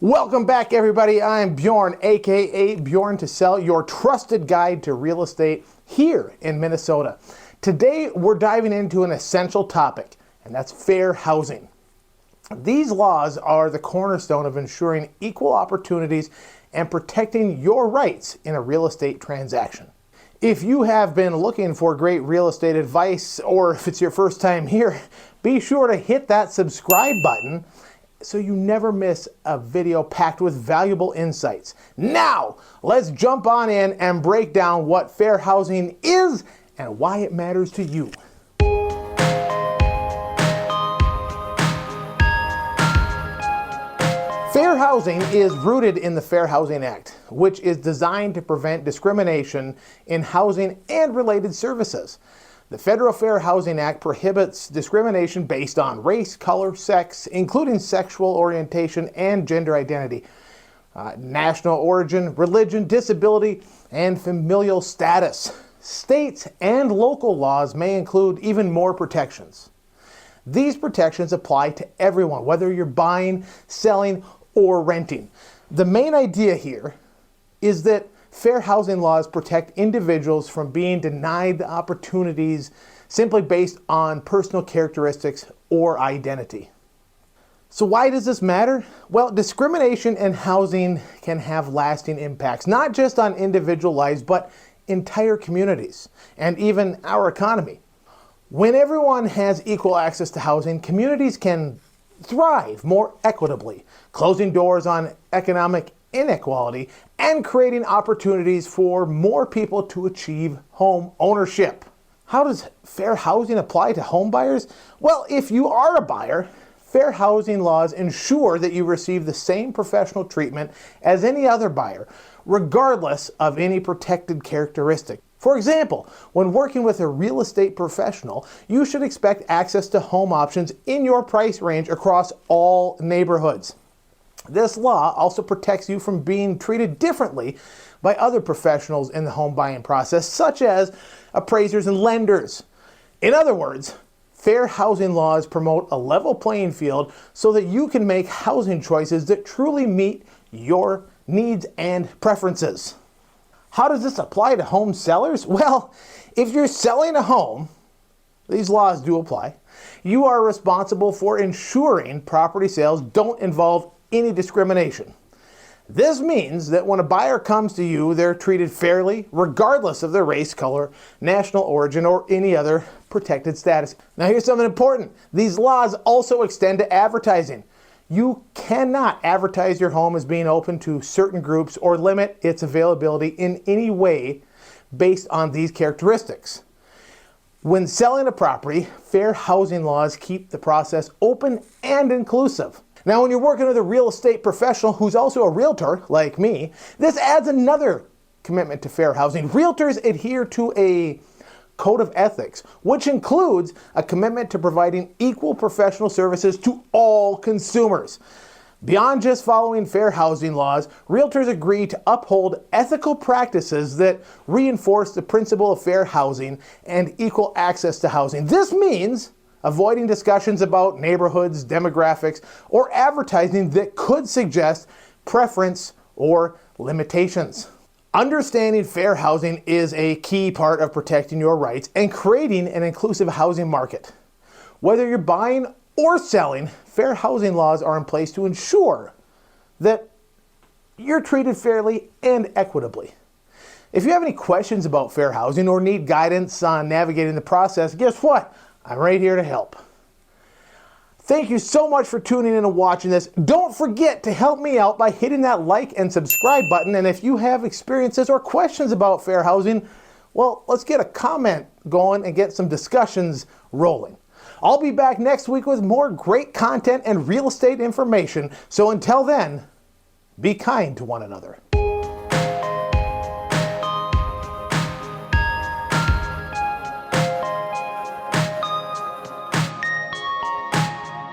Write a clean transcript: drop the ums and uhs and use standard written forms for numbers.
Welcome back, everybody. I'm Bjorn, aka Bjorn to Sell, your trusted guide to real estate here in Minnesota. Today, we're diving into an essential topic, and that's fair housing. These laws are the cornerstone of ensuring equal opportunities and protecting your rights in a real estate transaction. If you have been looking for great real estate advice, or if it's your first time here, be sure to hit that subscribe button so you never miss a video packed with valuable insights. Now, let's jump on in and break down what fair housing is and why it matters to you. Fair housing is rooted in the Fair Housing Act, which is designed to prevent discrimination in housing and related services. The Federal Fair Housing Act prohibits discrimination based on race, color, sex, including sexual orientation and gender identity, national origin, religion, disability, and familial status. States and local laws may include even more protections. These protections apply to everyone, whether you're buying, selling, or renting. The main idea here is that fair housing laws protect individuals from being denied the opportunities simply based on personal characteristics or identity. So why does this matter? Well, discrimination in housing can have lasting impacts, not just on individual lives, but entire communities and even our economy. When everyone has equal access to housing, communities can thrive more equitably, closing doors on economic inequality and creating opportunities for more people to achieve home ownership. How does fair housing apply to home buyers? Well, if you are a buyer, fair housing laws ensure that you receive the same professional treatment as any other buyer, regardless of any protected characteristic. For example, when working with a real estate professional, you should expect access to home options in your price range across all neighborhoods. This law also protects you from being treated differently by other professionals in the home buying process, such as appraisers and lenders. In other words, fair housing laws promote a level playing field so that you can make housing choices that truly meet your needs and preferences. How does this apply to home sellers? Well, if you're selling a home, these laws do apply. You are responsible for ensuring property sales don't involve any discrimination. This means that when a buyer comes to you, they're treated fairly, regardless of their race, color, national origin, or any other protected status. Now here's something important. These laws also extend to advertising. You cannot advertise your home as being open to certain groups or limit its availability in any way based on these characteristics. When selling a property, fair housing laws keep the process open and inclusive. Now, when you're working with a real estate professional who's also a realtor, like me, this adds another commitment to fair housing. Realtors adhere to a code of ethics, which includes a commitment to providing equal professional services to all consumers. Beyond just following fair housing laws, realtors agree to uphold ethical practices that reinforce the principle of fair housing and equal access to housing. This means avoiding discussions about neighborhoods, demographics, or advertising that could suggest preference or limitations. Understanding fair housing is a key part of protecting your rights and creating an inclusive housing market. Whether you're buying or selling, fair housing laws are in place to ensure that you're treated fairly and equitably. If you have any questions about fair housing or need guidance on navigating the process, guess what? I'm right here to help. Thank you so much for tuning in and watching this. Don't forget to help me out by hitting that like and subscribe button. And if you have experiences or questions about fair housing, well, let's get a comment going and get some discussions rolling. I'll be back next week with more great content and real estate information. So until then, be kind to one another.